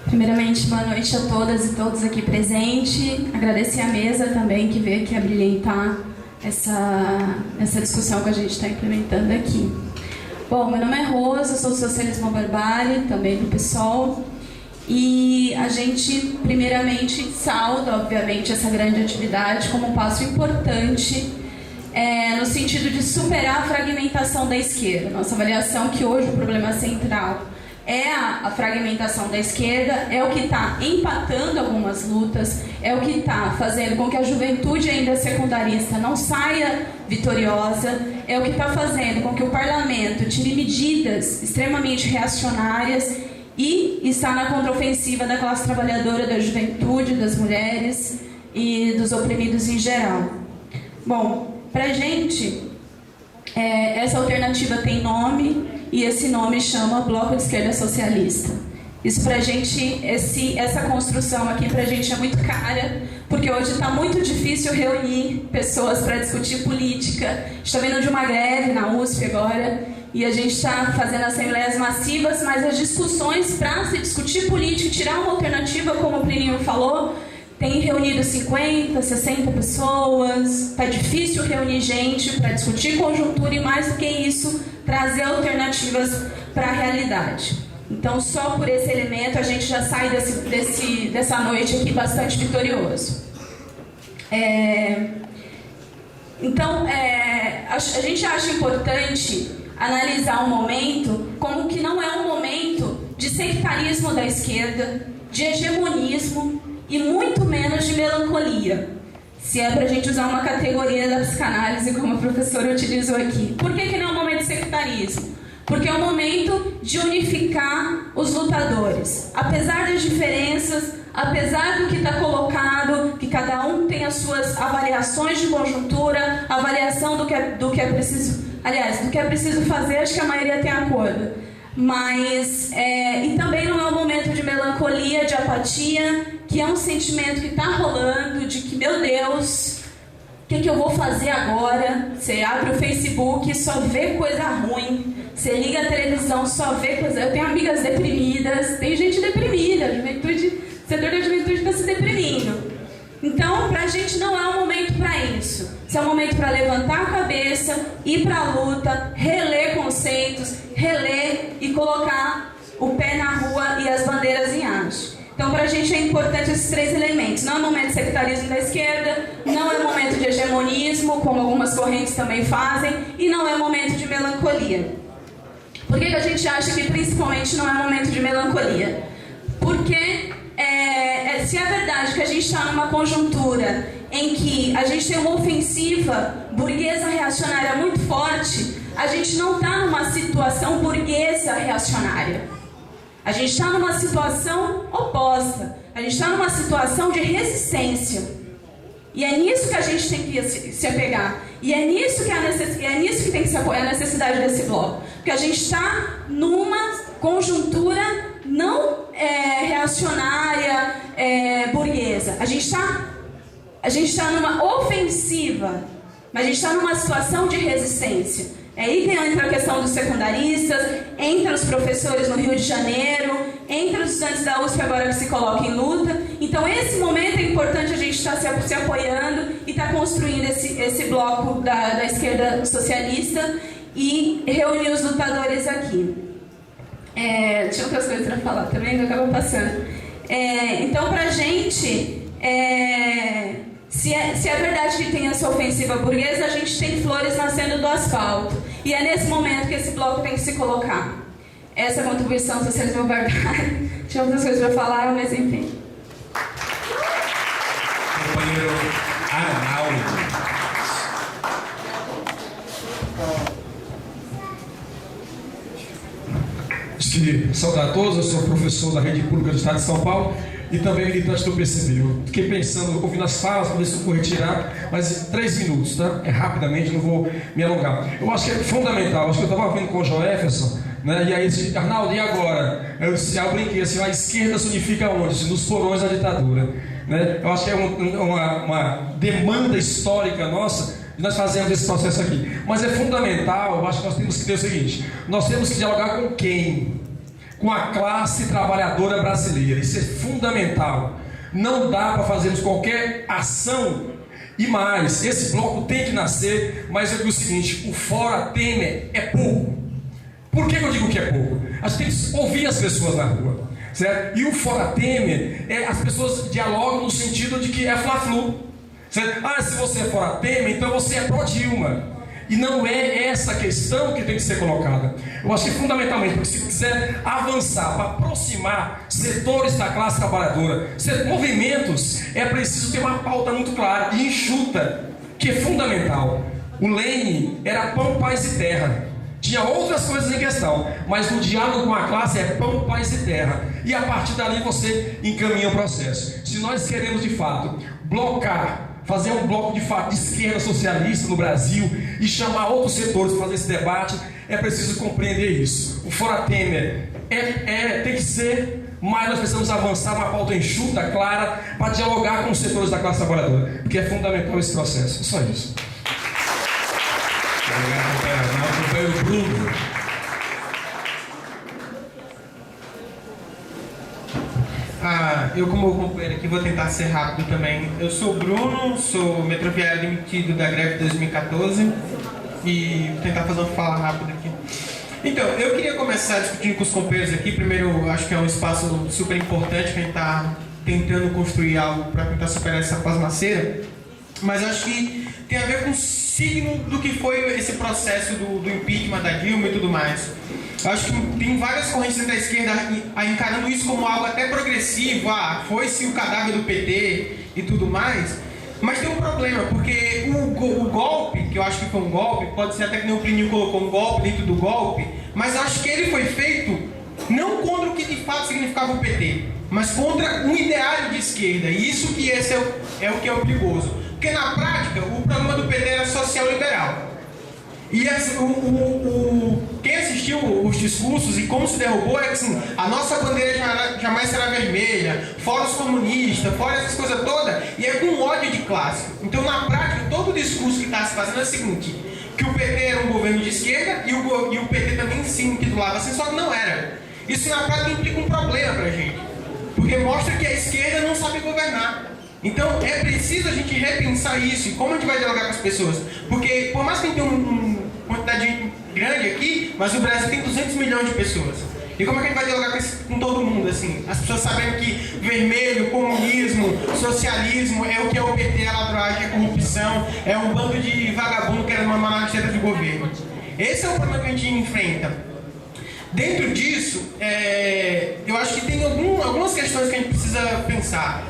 Primeiramente, boa noite a todas e todos aqui presentes. Agradecer a mesa também que veio aqui abrilhantar essa discussão que a gente está implementando aqui. Bom, meu nome é Rosa, sou do Socialismo Barbárie, também do PSOL. E a gente, primeiramente, sauda, obviamente, essa grande atividade como um passo importante no sentido de superar a fragmentação da esquerda. Nossa avaliação é que hoje o problema central é a fragmentação da esquerda, é o que está empatando algumas lutas, é o que está fazendo com que a juventude ainda secundarista não saia vitoriosa, é o que está fazendo com que o parlamento tire medidas extremamente reacionárias e está na contraofensiva da classe trabalhadora, da juventude, das mulheres e dos oprimidos em geral. Bom, pra gente, essa alternativa tem nome, e esse nome chama Bloco de Esquerda Socialista. Isso pra gente, essa construção aqui pra gente é muito cara, porque hoje está muito difícil reunir pessoas para discutir política. A gente está vindo de uma greve na USP agora, e a gente está fazendo assembleias massivas, mas as discussões para se discutir política e tirar uma alternativa, como o Plininho falou, tem reunido 50, 60 pessoas, está difícil reunir gente para discutir conjuntura e, mais do que isso, trazer alternativas para a realidade. Então, só por esse elemento, a gente já sai dessa noite aqui bastante vitorioso. Então, a gente acha importante analisar o momento como que não é um momento de sectarismo da esquerda, de hegemonismo, e muito menos de melancolia, se é para a gente usar uma categoria da psicanálise como a professora utilizou aqui. Por que não é um momento de sectarismo? Porque é um momento de unificar os lutadores. Apesar das diferenças, apesar do que está colocado, que cada um tem as suas avaliações de conjuntura, avaliação do que é preciso, aliás, do que é preciso fazer, acho que a maioria tem acordo. Mas, e também não é um momento de melancolia, de apatia, que é um sentimento que está rolando, de que, meu Deus, O que eu vou fazer agora? Você abre o Facebook, só vê coisa ruim. Você liga a televisão, só vê coisa... Eu tenho amigas deprimidas, tem gente deprimida. O setor da juventude está se deprimindo. Então, para a gente não é um momento para isso. Isso é um momento para levantar a cabeça, ir para a luta, reler conceitos, reler e colocar o pé na rua e as bandeiras em arte. Então, para a gente é importante esses 3 elementos. Não é momento de sectarismo da esquerda, não é momento de hegemonismo, como algumas correntes também fazem, e não é momento de melancolia. Por que a gente acha que principalmente não é momento de melancolia? Porque se é verdade que a gente está numa conjuntura em que a gente tem uma ofensiva burguesa reacionária muito forte, a gente não está numa situação burguesa reacionária. A gente está numa situação oposta. A gente está numa situação de resistência. E é nisso que a gente tem que se apegar. E é nisso que tem que se apoiar a necessidade desse bloco. Porque a gente está numa conjuntura não reacionária, burguesa. A gente está numa ofensiva, mas a gente está numa situação de resistência. Aí entra a questão dos secundaristas, entra os professores no Rio de Janeiro, entra os estudantes da USP agora que se colocam em luta. Então esse momento é importante a gente estar se apoiando e estar construindo esse bloco da esquerda socialista e reunir os lutadores aqui. Tinha outras coisas para falar também, que acabou passando. Então pra gente... Se é verdade que tem essa ofensiva burguesa, a gente tem flores nascendo do asfalto. E é nesse momento que esse bloco tem que se colocar. Essa contribuição do socialismo libertário. Tinha outras coisas para falar, mas enfim. Companheiro Arnaldo. Saudar a todos, eu sou professor da Rede Pública do Estado de São Paulo e também militante do PCB. Eu fiquei pensando, ouvindo as falas, para ver se eu vou retirar, mas 3 minutos, tá? Rapidamente, não vou me alongar. Eu acho que é fundamental, acho que eu estava vendo com o Joefferson, né? E aí ele disse, Arnaldo, e agora? Eu brinquei assim, a esquerda se unifica onde? Assim, nos porões da ditadura. Né? Eu acho que é uma demanda histórica nossa de nós fazermos esse processo aqui. Mas é fundamental, eu acho que nós temos que ter o seguinte, nós temos que dialogar com quem? Com a classe trabalhadora brasileira. Isso é fundamental. Não dá para fazermos qualquer ação. E mais, esse bloco tem que nascer, mas eu digo o seguinte, o Fora Temer é pouco. Por que eu digo que é pouco? A gente tem que ouvir as pessoas na rua, certo? E o Fora Temer, as pessoas dialogam no sentido de que é fla-flu, certo? Se você é Fora Temer, então você é pró-Dilma. E não é essa a questão que tem que ser colocada. Eu acho que fundamentalmente, porque se quiser avançar, para aproximar setores da classe trabalhadora, movimentos, é preciso ter uma pauta muito clara e enxuta, que é fundamental. O Lênin era pão, paz e terra. Tinha outras coisas em questão, mas no diálogo com a classe é pão, paz e terra. E a partir dali você encaminha o processo. Se nós queremos de fato blocar, fazer um bloco de fato de esquerda socialista no Brasil e chamar outros setores para fazer esse debate, é preciso compreender isso. O Fora Temer tem que ser, mas nós precisamos avançar uma pauta enxuta, clara, para dialogar com os setores da classe trabalhadora, porque é fundamental esse processo. Só isso. Obrigado, companheiro Bruno. Eu como companheiro aqui vou tentar ser rápido também. Eu sou o Bruno, sou metroviário demitido da greve de 2014 e vou tentar fazer uma fala rápida aqui. Então, eu queria começar discutindo com os companheiros aqui. Primeiro, eu acho que é um espaço super importante que a gente está tentando construir algo para tentar superar essa pasmaceira, mas acho que tem a ver com o signo do que foi esse processo do impeachment da Dilma e tudo mais. Eu acho que tem várias correntes da esquerda encarando isso como algo até progressivo, foi-se o cadáver do PT e tudo mais, mas tem um problema, porque o golpe, que eu acho que foi um golpe, pode ser até que nem o Plínio colocou um golpe dentro do golpe, mas eu acho que ele foi feito não contra o que de fato significava o PT, mas contra um ideário de esquerda, e isso que esse é o que é o perigoso, porque na prática o programa do PT era social-liberal. E quem assistiu os discursos e como se derrubou é que assim, a nossa bandeira jamais será vermelha, fora os comunistas, fora essas coisas todas, e é com ódio de classe. Então, na prática, todo o discurso que está se fazendo é o seguinte, que o PT era um governo de esquerda e o PT também se intitulava assim, só que não era. Isso na prática implica um problema pra gente, porque mostra que a esquerda não sabe governar. Então é preciso a gente repensar isso e como a gente vai dialogar com as pessoas. Porque por mais que a gente tenha uma quantidade de gente grande aqui, mas o Brasil tem 200 milhões de pessoas. E como é que a gente vai dialogar com todo mundo, assim? As pessoas sabendo que vermelho, comunismo, socialismo é o que é o PT, a ladroagem, a corrupção, é um bando de vagabundo querendo mamar na teta do governo. Esse é o problema que a gente enfrenta. Dentro disso, eu acho que tem algumas questões que a gente precisa pensar.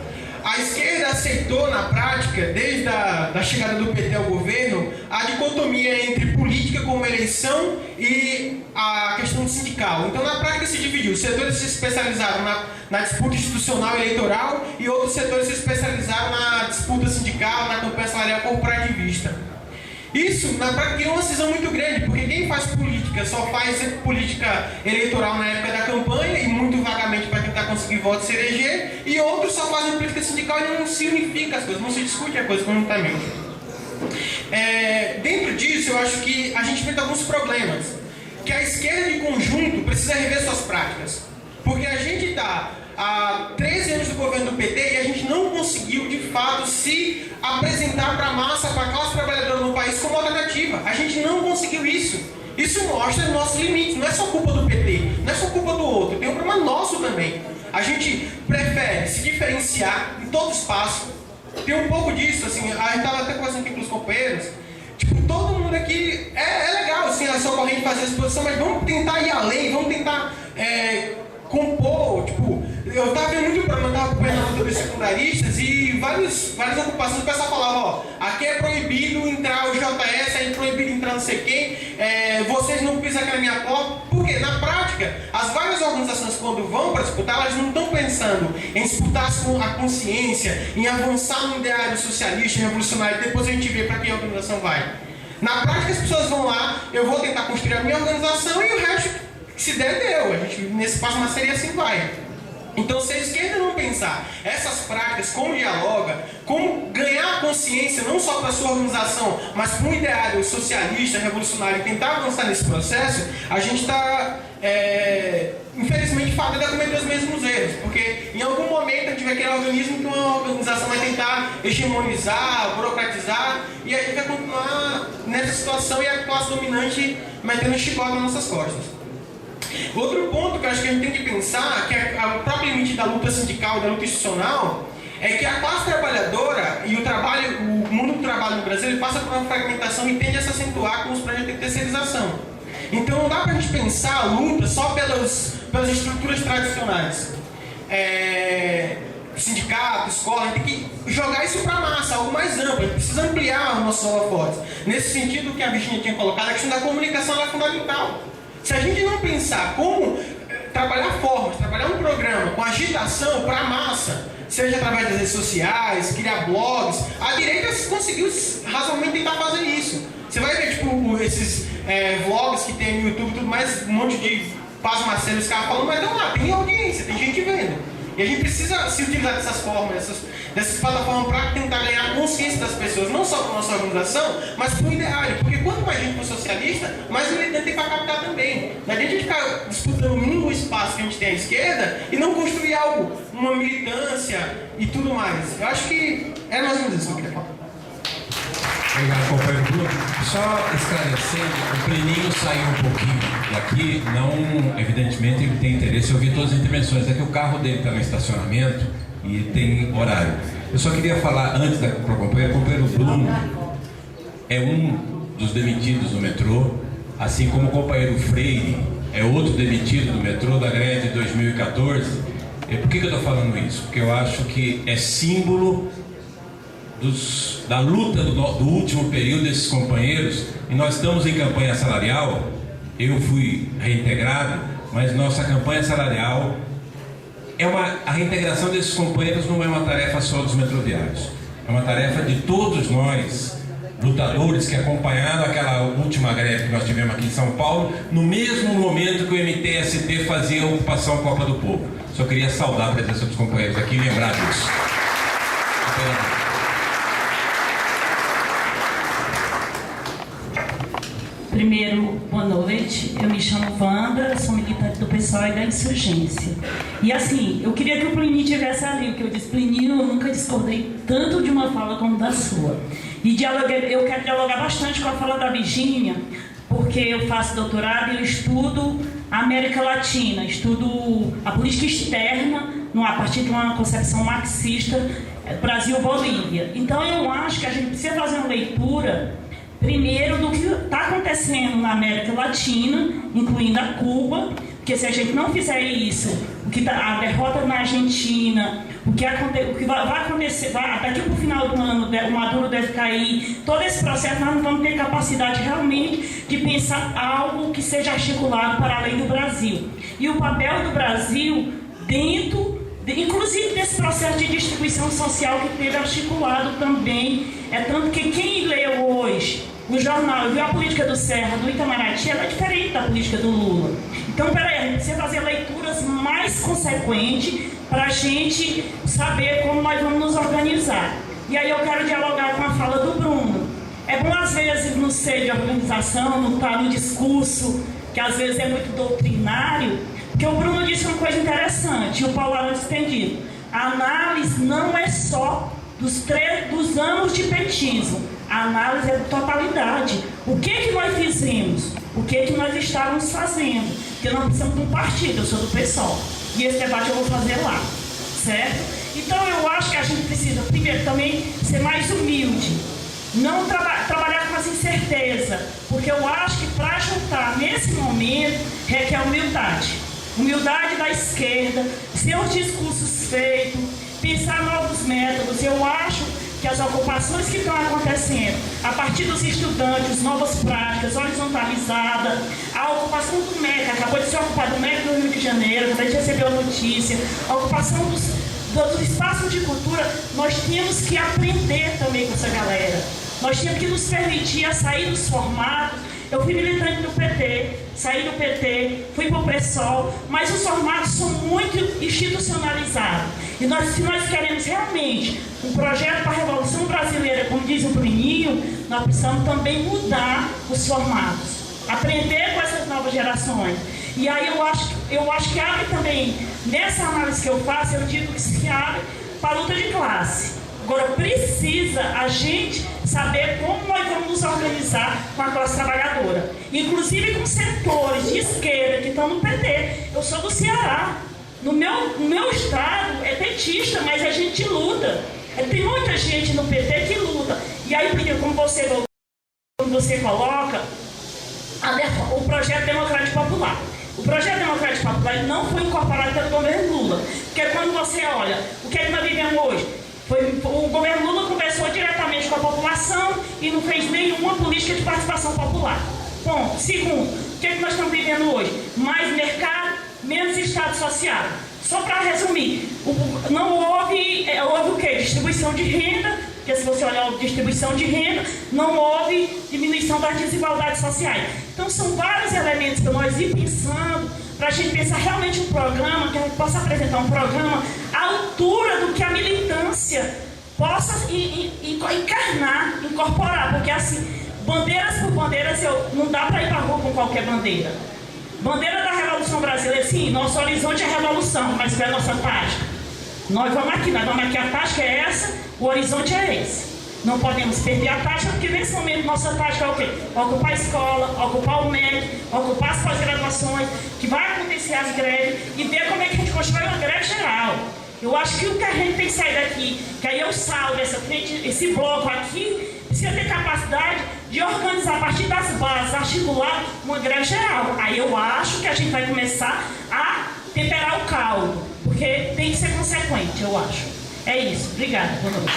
A esquerda aceitou na prática, desde a chegada do PT ao governo, a dicotomia entre política como eleição e a questão sindical. Então, na prática, se dividiu. Os setores se especializaram na disputa institucional e eleitoral e outros setores se especializaram na disputa sindical, na campanha salarial corporativista. Isso, na prática, criou uma cisão muito grande, porque quem faz política só faz política eleitoral na época da campanha e muito vagamente para tentar conseguir votos e se eleger, e outros só fazem política sindical e não se unifica as coisas, não se discute a coisa conjuntamente. Dentro disso, eu acho que a gente enfrenta alguns problemas, que a esquerda de conjunto precisa rever suas práticas, porque a gente está há 13 anos do governo do PT e a gente não conseguiu, de fato, se apresentar para a massa, para a classe trabalhadora no país como alternativa. A gente não conseguiu isso. Isso mostra os nossos limites. Não é só culpa do PT, não é só culpa do outro. Tem um problema nosso também. A gente prefere se diferenciar em todo espaço. Tem um pouco disso, assim, a gente estava até conversando aqui com os companheiros. Tipo, todo mundo aqui é legal, assim, a sua corrente fazer a exposição, mas vamos tentar ir além, vamos tentar compor, tipo, eu estava vendo muito problema, eu estava acompanhando a luta dos secundaristas e várias ocupações, o pessoal falava, ó, aqui é proibido entrar o JS, aí é proibido entrar não sei quem, vocês não pisam aqui na minha porta. Por quê? Na prática, as várias organizações quando vão para disputar, elas não estão pensando em disputar a consciência, em avançar no ideário socialista, revolucionário, e depois a gente vê para quem a organização vai. Na prática, as pessoas vão lá, eu vou tentar construir a minha organização e o resto, se der, deu. A gente, nesse passo uma série assim vai. Então, se a esquerda não pensar essas práticas, como dialoga, como ganhar consciência, não só para a sua organização, mas para um ideário socialista, revolucionário, e tentar avançar nesse processo, a gente está, infelizmente, fadado a cometer os mesmos erros. Porque, em algum momento, a gente vai criar um organismo que uma organização vai tentar hegemonizar, burocratizar, e a gente vai continuar nessa situação e a classe dominante metendo chicote nas nossas costas. Outro ponto que eu acho que a gente tem que pensar, que é o próprio limite da luta sindical, da luta institucional, é que a classe trabalhadora e o mundo do trabalho no Brasil, ele passa por uma fragmentação e tende a se acentuar com os projetos de terceirização. Então não dá pra gente pensar a luta só pelas estruturas tradicionais. Sindicato, escola, a gente tem que jogar isso para a massa, algo mais amplo, a gente precisa ampliar os nossos holofotes. Nesse sentido, o que a Virginia tinha colocado, a questão da comunicação é fundamental. Se a gente não pensar como trabalhar formas, trabalhar um programa com agitação para a massa, seja através das redes sociais, criar blogs, a direita conseguiu razoavelmente tentar fazer isso. Você vai ver, tipo, esses vlogs que tem no YouTube e tudo mais, um monte de pasmaceiros, os caras falando, mas não lá, tem audiência, tem gente vendo. E a gente precisa se utilizar dessas formas, dessas plataformas para tentar ganhar consciência das pessoas, não só para a nossa organização, mas para o ideário. Porque quanto mais gente for socialista, mais militante tem para captar também. Não adianta a gente ficar disputando o mínimo espaço que a gente tem à esquerda e não construir algo, uma militância e tudo mais. Eu acho que é mais ou menos isso que eu queria falar. Obrigado, companheiro Bruno. Só esclarecendo, o Pleninho saiu um pouquinho daqui, não, evidentemente, ele tem interesse em ouvir todas as intervenções. É que o carro dele está no estacionamento e tem horário. Eu só queria falar antes para o companheiro Bruno é um dos demitidos do metrô, assim como o companheiro Freire é outro demitido do metrô da greve de 2014. Por que eu estou falando isso? Porque eu acho que é símbolo da luta do último período desses companheiros, e nós estamos em campanha salarial. Eu fui reintegrado, mas nossa campanha salarial a reintegração desses companheiros não é uma tarefa só dos metroviários, é uma tarefa de todos nós, lutadores que acompanharam aquela última greve que nós tivemos aqui em São Paulo, no mesmo momento que o MTST fazia a ocupação Copa do Povo. Só queria saudar a presença dos companheiros aqui e lembrar disso. Primeiro, boa noite. Eu me chamo Wanda, sou militante do PSOL e da Insurgência. E assim, eu queria que o Plini tivesse ali, porque eu disse, Plini, eu nunca discordei tanto de uma fala como da sua. E eu quero dialogar bastante com a fala da Virgínia, porque eu faço doutorado e eu estudo a América Latina, estudo a política externa a partir de uma concepção marxista, Brasil-Bolívia. Então eu acho que a gente precisa fazer uma leitura, primeiro, do que está acontecendo na América Latina, incluindo a Cuba, porque se a gente não fizer isso, a derrota na Argentina, o que vai acontecer, daqui para o final do ano, o Maduro deve cair, todo esse processo nós não vamos ter capacidade realmente de pensar algo que seja articulado para além do Brasil. E o papel do Brasil inclusive desse processo de distribuição social que teve articulado também, tanto que quem leu hoje o jornal, viu a política do Serra, do Itamaraty, ela é diferente da política do Lula. Então, peraí, a gente precisa fazer leituras mais consequentes para a gente saber como nós vamos nos organizar. E aí eu quero dialogar com a fala do Bruno. É bom, às vezes, no seio de organização, não estar no discurso, que às vezes é muito doutrinário, porque o Bruno disse uma coisa interessante, e o Paulo Arantes tem dito. A análise não é só dos anos de petismo. A análise é de totalidade. O que nós fizemos? O que nós estávamos fazendo? Porque nós precisamos de um partido, eu sou do PSOL. E esse debate eu vou fazer lá, certo? Então eu acho que a gente precisa, primeiro, também ser mais humilde. Não trabalhar com essa incerteza. Porque eu acho que para juntar nesse momento requer humildade. Humildade da esquerda, seus discursos feitos, pensar novos métodos. Eu acho que as ocupações que estão acontecendo, a partir dos estudantes, novas práticas, horizontalizadas, a ocupação do MEC, acabou de ser ocupado o MEC no Rio de Janeiro, a gente recebeu a notícia, a ocupação dos espaços de cultura, nós temos que aprender também com essa galera. Nós temos que nos permitir a sair dos formatos. Eu fui militante do PT, saí do PT, fui para o PSOL, mas os formatos são muito institucionalizados. E se nós queremos realmente um projeto para a Revolução Brasileira, como diz o Bruninho, nós precisamos também mudar os formatos, aprender com essas novas gerações. E aí eu acho que abre também, nessa análise que eu faço, eu digo que se abre para a luta de classe. Agora, precisa a gente saber como nós vamos nos organizar com a classe trabalhadora. Inclusive com setores de esquerda que estão no PT. Eu sou do Ceará. No meu estado é petista, mas a gente luta. Tem muita gente no PT que luta. E aí, como você coloca, o Projeto Democrático Popular. O Projeto Democrático Popular não foi incorporado pelo governo Lula. Porque quando você olha, o que é que nós vivemos hoje? O governo Lula conversou diretamente com a população e não fez nenhuma política de participação popular. Ponto. Segundo, o que nós estamos vivendo hoje? Mais mercado, menos Estado social. Só para resumir, não houve o quê? Distribuição de renda, porque se você olhar a distribuição de renda, não houve diminuição das desigualdades sociais. Então são vários elementos que nós ir pensando para a gente pensar realmente um programa, que a gente possa apresentar um programa à altura do que a militância possa encarnar, incorporar, porque assim, bandeiras por bandeiras, não dá para ir para a rua com qualquer bandeira. Bandeira da Revolução Brasileira, sim, nosso horizonte é a revolução, mas qual é a nossa tática? Nós vamos aqui, a tática é essa, o horizonte é esse. Não podemos perder a tática, porque nesse momento nossa tática é o quê? Ocupar a escola, ocupar o MEC, ocupar as pós-graduações, que vai acontecer as greves e ver como é que a gente constrói uma greve geral. Eu acho que o que a gente tem que sair daqui, que aí eu salvo esse bloco aqui, precisa ter capacidade de organizar a partir das bases, articular uma greve geral. Aí eu acho que a gente vai começar a temperar o caldo, porque tem que ser consequente, eu acho. É isso. Obrigada. Boa noite.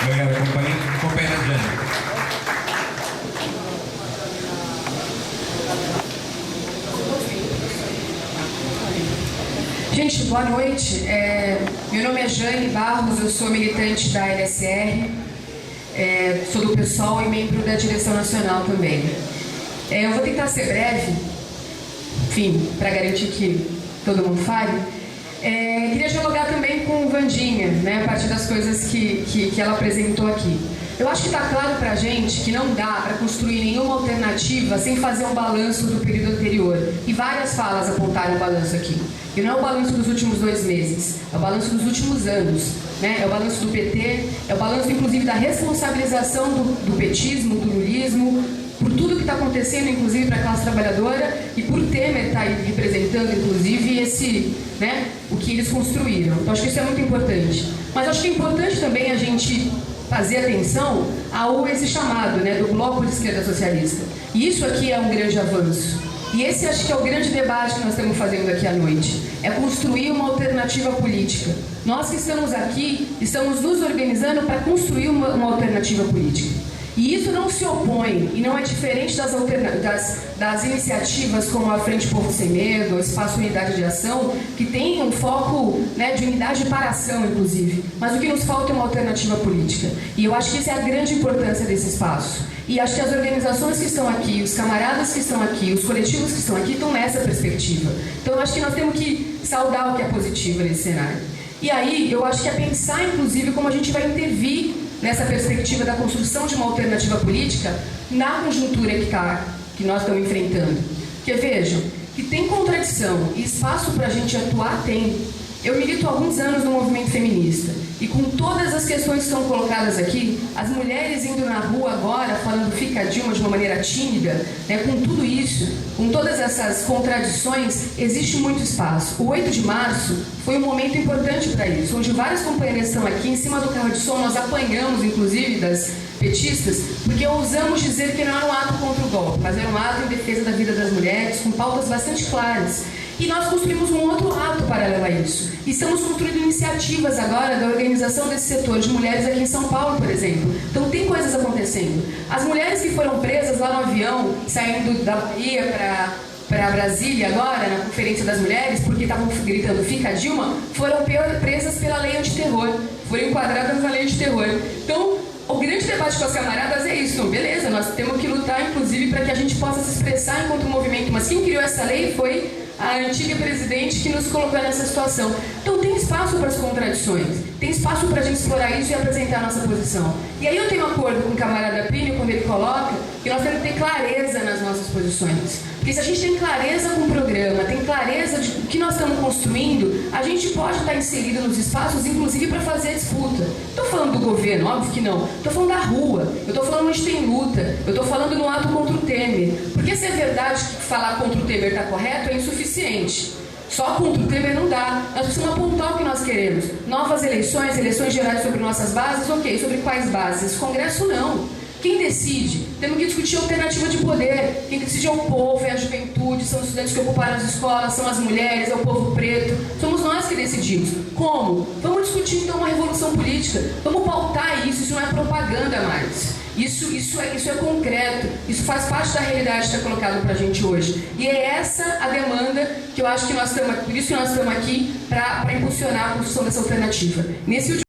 Obrigado, companheira Jane. Gente, boa noite. Meu nome é Jane Barros, eu sou militante da LSR, sou do PSOL e membro da direção nacional também. Eu vou tentar ser breve, enfim, para garantir que todo mundo fale. Queria dialogar também com Vandinha, né, a partir das coisas que ela apresentou aqui. Eu acho que está claro para a gente que não dá para construir nenhuma alternativa sem fazer um balanço do período anterior. E várias falas apontaram o balanço aqui. E não é o balanço dos últimos 2 meses, é o balanço dos últimos anos. Né? É o balanço do PT, é o balanço, inclusive, da responsabilização do petismo, do lulismo, por tudo que está acontecendo, inclusive, para a classe trabalhadora, e por Temer estar aí representando, inclusive, o que eles construíram. Então, acho que isso é muito importante. Mas acho que é importante também a gente fazer atenção a esse chamado do Bloco de Esquerda Socialista. E isso aqui é um grande avanço. E esse acho que é o grande debate que nós estamos fazendo aqui à noite. É construir uma alternativa política. Nós que estamos aqui, estamos nos organizando para construir uma alternativa política. E isso não se opõe e não é diferente das iniciativas como a Frente Povo Sem Medo, o Espaço Unidade de Ação, que tem um foco de unidade para ação, inclusive. Mas o que nos falta é uma alternativa política. E eu acho que essa é a grande importância desse espaço. E acho que as organizações que estão aqui, os camaradas que estão aqui, os coletivos que estão aqui estão nessa perspectiva. Então eu acho que nós temos que saudar o que é positivo nesse cenário. E aí eu acho que é pensar, inclusive, como a gente vai intervir nessa perspectiva da construção de uma alternativa política na conjuntura que nós estamos enfrentando. Porque vejam, que tem contradição e espaço para a gente atuar tem. Eu milito há alguns anos no movimento feminista e com todas as questões que são colocadas aqui, as mulheres indo na rua agora falando fica Dilma de uma maneira tímida, com tudo isso, com todas essas contradições, existe muito espaço. O 8 de março foi um momento importante para isso, onde várias companheiras estão aqui, em cima do carro de som, nós apanhamos, inclusive, das petistas, porque ousamos dizer que não era um ato contra o golpe, mas era um ato em defesa da vida das mulheres, com pautas bastante claras. E nós construímos um outro ato paralelo a isso. E estamos construindo iniciativas agora da organização desse setor de mulheres aqui em São Paulo, por exemplo. Então tem coisas acontecendo. As mulheres que foram presas lá no avião, saindo da Bahia para Brasília agora, na Conferência das Mulheres, porque estavam gritando fica Dilma, foram presas pela lei antiterror, foram enquadradas na lei antiterror. Então, o grande debate com as camaradas é isso. Então, beleza, nós temos que lutar, inclusive, para que a gente possa se expressar enquanto movimento. Mas quem criou essa lei foi a antiga presidente que nos colocou nessa situação. Então tem espaço para as contradições, tem espaço para a gente explorar isso e apresentar a nossa posição. E aí eu tenho um acordo com o camarada Plínio quando ele coloca que nós temos que ter clareza nas nossas posições. Porque se a gente tem clareza com o programa, tem clareza de o que nós estamos construindo, a gente pode estar inserido nos espaços, inclusive para fazer a disputa. Estou falando do governo, óbvio que não. Estou falando da rua, eu estou falando onde tem luta, eu estou falando no ato contra o Temer. Porque se é verdade que falar contra o Temer está correto, é insuficiente. Só contra o Temer não dá. Nós precisamos apontar o que nós queremos. Novas eleições, eleições gerais sobre nossas bases, ok. Sobre quais bases? Congresso não. Quem decide? Temos que discutir alternativa de poder. Quem decide é o povo, é a juventude, são os estudantes que ocuparam as escolas, são as mulheres, é o povo preto. Somos nós que decidimos. Como? Vamos discutir então uma revolução política. Vamos pautar isso não é propaganda mais. Isso é concreto, isso faz parte da realidade que está colocado para a gente hoje. E é essa a demanda que eu acho que nós estamos, por isso que nós estamos aqui, para impulsionar a construção dessa alternativa. Nesse último